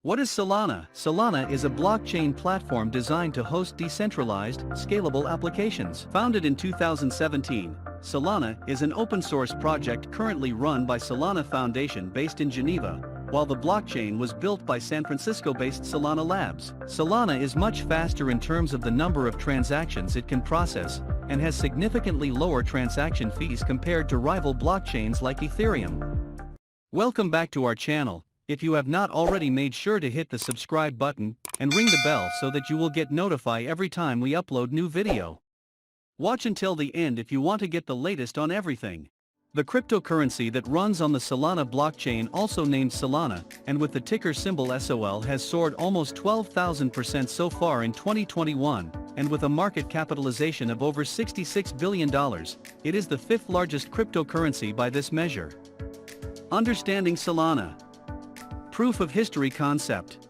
What is Solana? Solana is a blockchain platform designed to host decentralized, scalable applications. Founded in 2017, Solana is an open-source project currently run by Solana Foundation based in Geneva, while the blockchain was built by San Francisco-based Solana Labs. Solana is much faster in terms of the number of transactions it can process, and has significantly lower transaction fees compared to rival blockchains like Ethereum. Welcome back to our channel. If you have not already, made sure to hit the subscribe button and ring the bell so that you will get notified every time we upload new video. Watch until the end if you want to get the latest on everything. The cryptocurrency that runs on the Solana blockchain, also named Solana, and with the ticker symbol SOL, has soared almost 12,000% so far in 2021, and with a market capitalization of over $66 billion, it is the fifth largest cryptocurrency by this measure. Understanding Solana. Proof of history concept.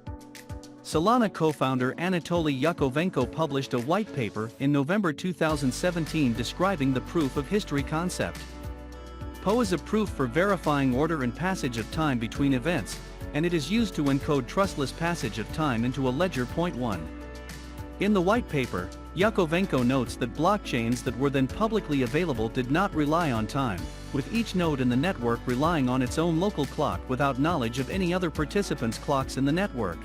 Solana co-founder Anatoly Yakovenko published a white paper in November 2017 describing the proof of history concept. POH is a proof for verifying order and passage of time between events, and it is used to encode trustless passage of time into a ledger. Point 1. In the white paper, Yakovenko notes that blockchains that were then publicly available did not rely on time, with each node in the network relying on its own local clock without knowledge of any other participants' clocks in the network.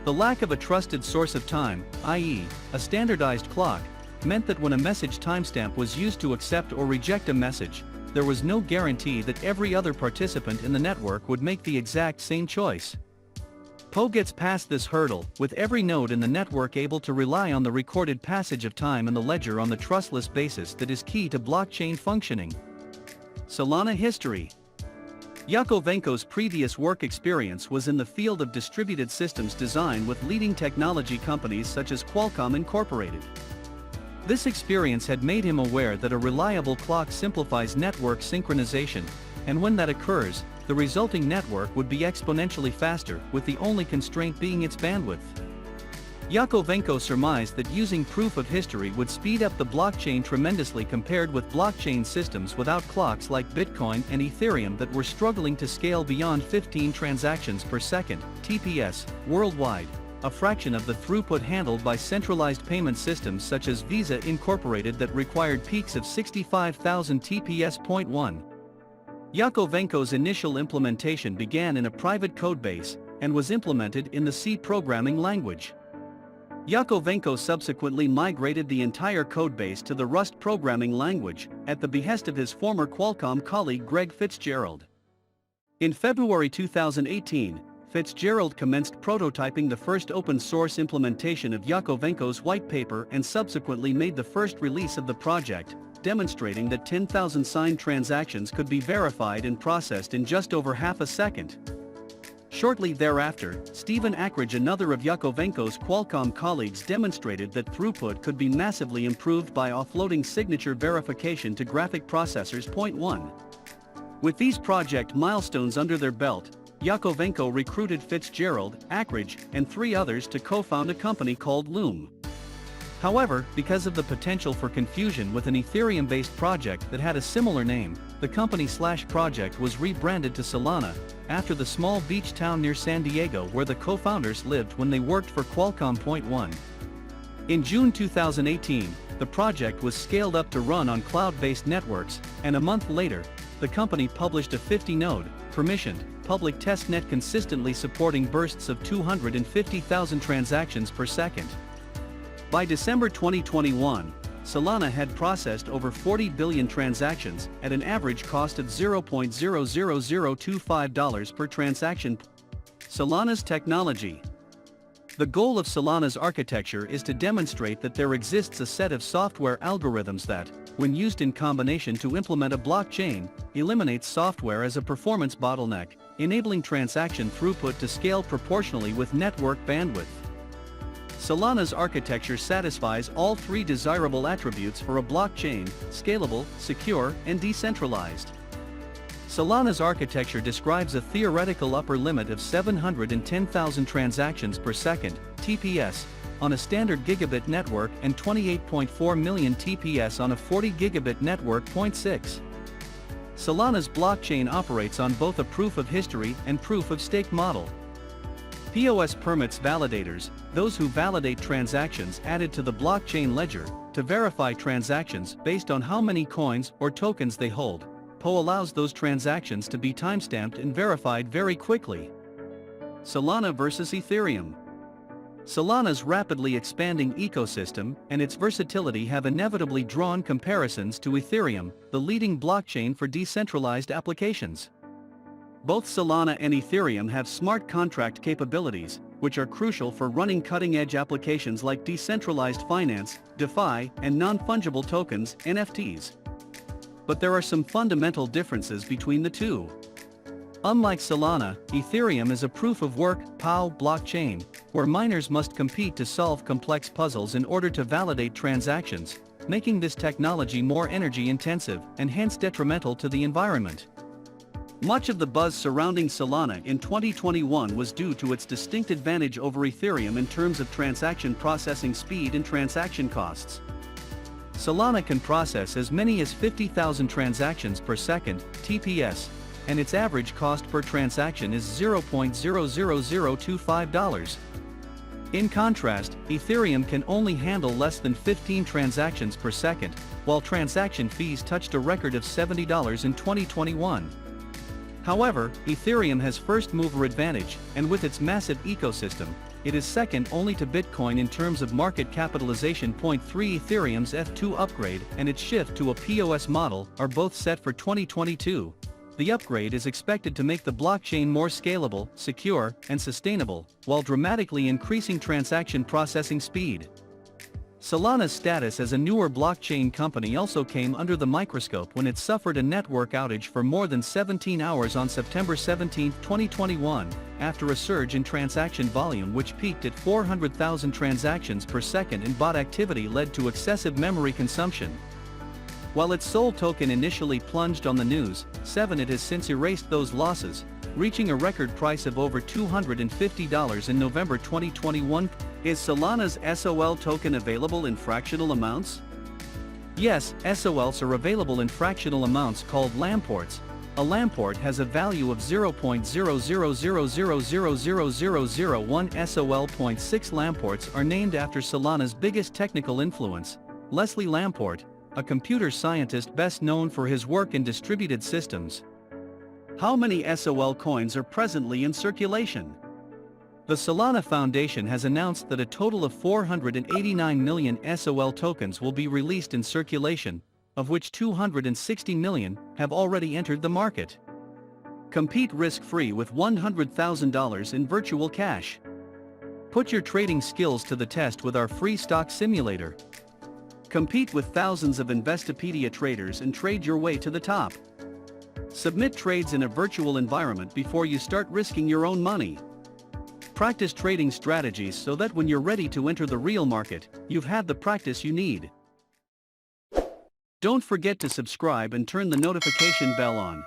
The lack of a trusted source of time, i.e., a standardized clock, meant that when a message timestamp was used to accept or reject a message, there was no guarantee that every other participant in the network would make the exact same choice. POH gets past this hurdle, with every node in the network able to rely on the recorded passage of time in the ledger on the trustless basis that is key to blockchain functioning. Solana History. Yakovenko's previous work experience was in the field of distributed systems design with leading technology companies such as Qualcomm Incorporated. This experience had made him aware that a reliable clock simplifies network synchronization, and when that occurs, the resulting network would be exponentially faster, with the only constraint being its bandwidth. Yakovenko surmised that using proof of history would speed up the blockchain tremendously compared with blockchain systems without clocks like Bitcoin and Ethereum that were struggling to scale beyond 15 transactions per second, TPS, worldwide, a fraction of the throughput handled by centralized payment systems such as Visa Incorporated that required peaks of 65,000 TPS. Point 1. Yakovenko's initial implementation began in a private codebase, and was implemented in the C programming language. Yakovenko subsequently migrated the entire codebase to the Rust programming language, at the behest of his former Qualcomm colleague Greg Fitzgerald. In February 2018, Fitzgerald commenced prototyping the first open-source implementation of Yakovenko's white paper and subsequently made the first release of the project, demonstrating that 10,000 signed transactions could be verified and processed in just over half a second. Shortly thereafter, Stephen Ackridge, another of Yakovenko's Qualcomm colleagues, demonstrated that throughput could be massively improved by offloading signature verification to graphic processors. Point 1. With these project milestones under their belt, Yakovenko recruited Fitzgerald, Ackridge, and 3 others to co-found a company called Loom. However, because of the potential for confusion with an Ethereum-based project that had a similar name, the company/project was rebranded to Solana, after the small beach town near San Diego where the co-founders lived when they worked for Qualcomm. Point 1. In June 2018, the project was scaled up to run on cloud-based networks, and a month later, the company published a 50-node, permissioned, public testnet consistently supporting bursts of 250,000 transactions per second. By December 2021, Solana had processed over 40 billion transactions at an average cost of $0.00025 per transaction. Solana's technology. The goal of Solana's architecture is to demonstrate that there exists a set of software algorithms that, when used in combination to implement a blockchain, eliminates software as a performance bottleneck, enabling transaction throughput to scale proportionally with network bandwidth. Solana's architecture satisfies all 3 desirable attributes for a blockchain: scalable, secure, and decentralized. Solana's architecture describes a theoretical upper limit of 710,000 transactions per second, TPS, on a standard gigabit network and 28.4 million TPS on a 40 gigabit network. Point 6. Solana's blockchain operates on both a proof of history and proof of stake model. POS permits validators, those who validate transactions added to the blockchain ledger, to verify transactions based on how many coins or tokens they hold. PO allows those transactions to be timestamped and verified very quickly. Solana versus Ethereum. Solana's rapidly expanding ecosystem and its versatility have inevitably drawn comparisons to Ethereum, the leading blockchain for decentralized applications. Both Solana and Ethereum have smart contract capabilities, which are crucial for running cutting-edge applications like decentralized finance, DeFi, and non-fungible tokens, NFTs. But there are some fundamental differences between the two. Unlike Solana, Ethereum is a proof-of-work (POW) blockchain, where miners must compete to solve complex puzzles in order to validate transactions, making this technology more energy-intensive and hence detrimental to the environment. Much of the buzz surrounding Solana in 2021 was due to its distinct advantage over Ethereum in terms of transaction processing speed and transaction costs. Solana can process as many as 50,000 transactions per second, TPS, and its average cost per transaction is $0.00025. In contrast, Ethereum can only handle less than 15 transactions per second, while transaction fees touched a record of $70 in 2021. However, Ethereum has first-mover advantage, and with its massive ecosystem, it is second only to Bitcoin in terms of market capitalization. 3 Ethereum's F2 upgrade and its shift to a POS model are both set for 2022. The upgrade is expected to make the blockchain more scalable, secure, and sustainable, while dramatically increasing transaction processing speed. Solana's status as a newer blockchain company also came under the microscope when it suffered a network outage for more than 17 hours on September 17, 2021, after a surge in transaction volume which peaked at 400,000 transactions per second, and bot activity led to excessive memory consumption. While its SOL token initially plunged on the news, it has since erased those losses, reaching a record price of over $250 in November 2021. Is Solana's SOL token available in fractional amounts? Yes, SOLs are available in fractional amounts called lamports. A lamport has a value of 0.0000000001 SOL. 6 lamports are named after Solana's biggest technical influence, Leslie Lamport, a computer scientist best known for his work in distributed systems. How many SOL coins are presently in circulation? The Solana Foundation has announced that a total of 489 million SOL tokens will be released in circulation, of which 260 million have already entered the market. Compete risk-free with $100,000 in virtual cash. Put your trading skills to the test with our free stock simulator. Compete with thousands of Investopedia traders and trade your way to the top. Submit trades in a virtual environment before you start risking your own money. Practice trading strategies so that when you're ready to enter the real market, you've had the practice you need. Don't forget to subscribe and turn the notification bell on.